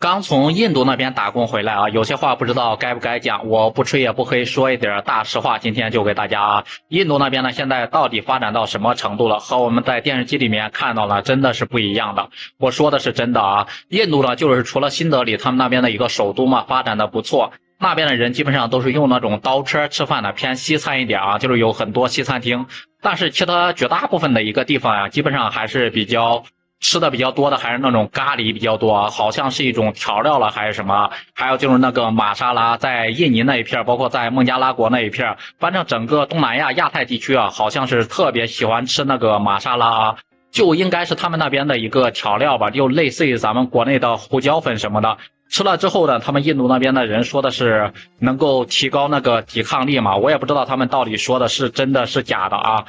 刚从印度那边打工回来啊，有些话不知道该不该讲，我不吹也不黑，说一点大实话，今天就给大家啊。印度那边呢，现在到底发展到什么程度了？和我们在电视机里面看到了真的是不一样的。我说的是真的啊，印度呢，就是除了新德里他们那边的一个首都嘛，发展的不错。那边的人基本上都是用那种刀车吃饭的，偏西餐一点啊，就是有很多西餐厅。但是其他绝大部分的一个地方呀，基本上还是吃的比较多的，还是那种咖喱比较多啊，好像是一种调料了还是什么。还有就是那个玛莎拉，在印尼那一片，包括在孟加拉国那一片，反正整个东南亚亚太地区啊，好像是特别喜欢吃那个玛莎拉啊。就应该是他们那边的一个调料吧，就类似于咱们国内的胡椒粉什么的。吃了之后呢，他们印度那边的人说的是能够提高那个抵抗力嘛，我也不知道他们到底说的是真的是假的啊。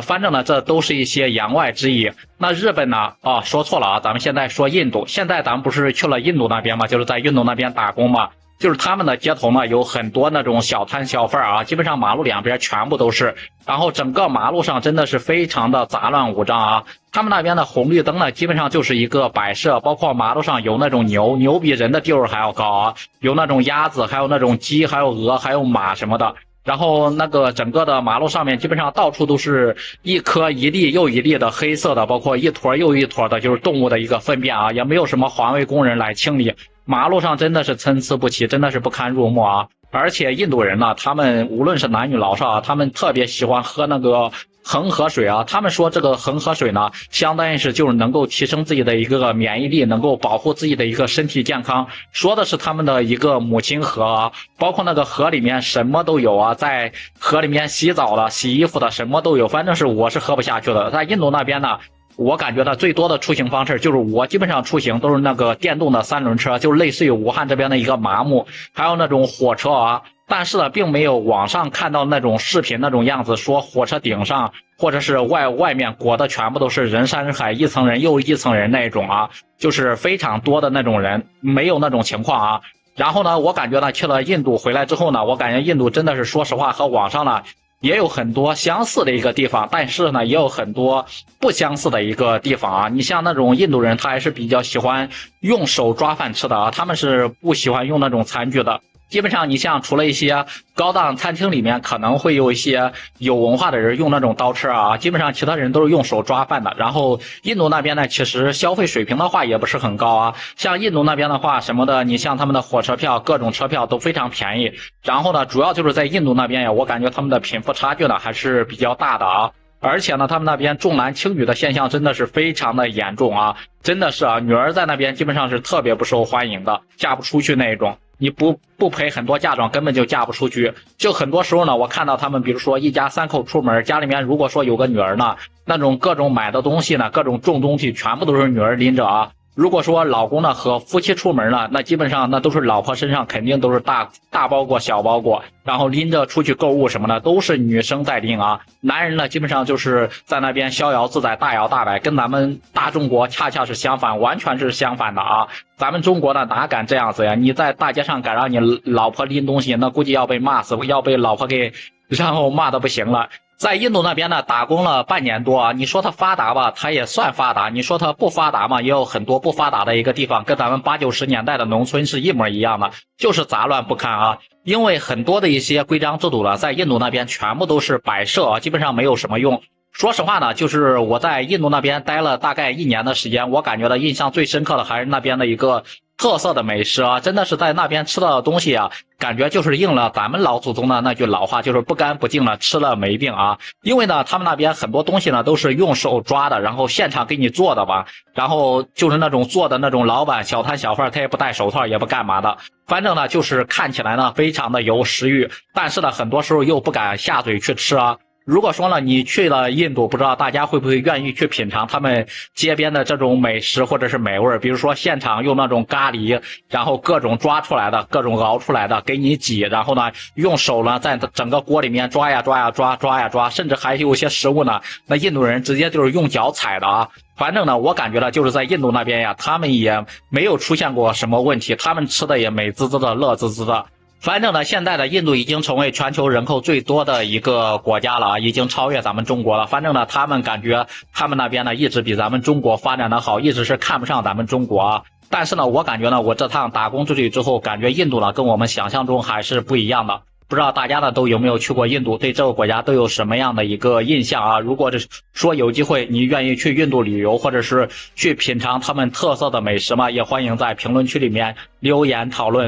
反正呢，这都是一些言外之意。那日本呢？说错了啊，咱们现在说印度。现在咱们不是去了印度那边嘛，就是在印度那边打工嘛。就是他们的街头呢，有很多那种小摊小贩啊，基本上马路两边全部都是，然后整个马路上真的是非常的杂乱无章啊。他们那边的红绿灯呢，基本上就是一个摆设，包括马路上有那种牛比人的地儿还要高啊，有那种鸭子，还有那种鸡，还有鹅，还有马什么的。然后那个整个的马路上面基本上到处都是一颗一粒又一粒的黑色的，包括一坨又一坨的，就是动物的一个粪便啊，也没有什么环卫工人来清理。马路上真的是参差不齐，真的是不堪入目啊！而且印度人呢，他们无论是男女老少啊，他们特别喜欢喝那个恒河水啊。他们说这个恒河水呢，相当于是就是能够提升自己的一个免疫力，能够保护自己的一个身体健康。说的是他们的一个母亲河啊，包括那个河里面什么都有啊，在河里面洗澡的、洗衣服的什么都有。反正是我是喝不下去的。在印度那边呢，我感觉到最多的出行方式就是我基本上出行都是那个电动的三轮车，就类似于武汉这边的一个麻木，还有那种火车啊。但是呢，并没有网上看到那种视频那种样子，说火车顶上或者是外面裹的全部都是人山人海，一层人又一层人那种啊，就是非常多的那种人，没有那种情况啊。然后呢，我感觉呢，去了印度回来之后呢，我感觉印度真的是说实话和网上呢也有很多相似的一个地方，但是呢，也有很多不相似的一个地方啊。你像那种印度人，他还是比较喜欢用手抓饭吃的啊，他们是不喜欢用那种餐具的。基本上你像除了一些高档餐厅里面可能会有一些有文化的人用那种刀叉啊，基本上其他人都是用手抓饭的。然后印度那边呢，其实消费水平的话也不是很高啊，像印度那边的话什么的，你像他们的火车票各种车票都非常便宜。然后呢，主要就是在印度那边呀，我感觉他们的贫富差距呢还是比较大的啊。而且呢，他们那边重男轻女的现象真的是非常的严重啊，真的是啊，女儿在那边基本上是特别不受欢迎的，嫁不出去那种。你不赔很多嫁妆，根本就嫁不出去。就很多时候呢，我看到他们，比如说一家三口出门，家里面如果说有个女儿呢，那种各种买的东西呢，各种重东西全部都是女儿拎着啊。如果说老公呢和夫妻出门呢，那基本上那都是老婆身上肯定都是大包裹小包裹，然后拎着出去购物什么的都是女生在拎啊。男人呢基本上就是在那边逍遥自在大摇大摆，跟咱们大中国恰恰是相反，完全是相反的啊。咱们中国呢哪敢这样子呀？你在大街上敢让你老婆拎东西，那估计要被骂死，要被老婆给然后骂的不行了。在印度那边呢，打工了半年多啊。你说它发达吧，它也算发达；你说它不发达嘛，也有很多不发达的一个地方，跟咱们80、90年代的农村是一模一样的，就是杂乱不堪啊。因为很多的一些规章制度呢，在印度那边全部都是摆设啊，基本上没有什么用。说实话呢，就是我在印度那边待了大概1年的时间，我感觉到印象最深刻的还是那边的一个特色的美食啊，真的是在那边吃的东西啊，感觉就是应了咱们老祖宗的那句老话，就是不干不净了，吃了没病啊。因为呢，他们那边很多东西呢都是用手抓的，然后现场给你做的吧，然后就是那种做的那种老板小摊小贩，他也不戴手套，也不干嘛的，反正呢就是看起来呢非常的有食欲，但是呢很多时候又不敢下嘴去吃啊。如果说呢，你去了印度，不知道大家会不会愿意去品尝他们街边的这种美食或者是美味，比如说现场用那种咖喱，然后各种抓出来的，各种熬出来的给你挤，然后呢用手呢在整个锅里面抓呀抓呀抓，抓呀抓，甚至还有一些食物呢，那印度人直接就是用脚踩的啊。反正呢，我感觉到就是在印度那边呀，他们也没有出现过什么问题，他们吃的也美滋滋的，乐滋滋的。反正呢，现在的印度已经成为全球人口最多的一个国家了啊，已经超越咱们中国了。反正呢，他们感觉他们那边呢一直比咱们中国发展的好，一直是看不上咱们中国啊。但是呢，我感觉呢，我这趟打工出去之后，感觉印度呢跟我们想象中还是不一样的。不知道大家呢都有没有去过印度，对这个国家都有什么样的一个印象啊？如果是说有机会你愿意去印度旅游，或者是去品尝他们特色的美食嘛，也欢迎在评论区里面留言讨论。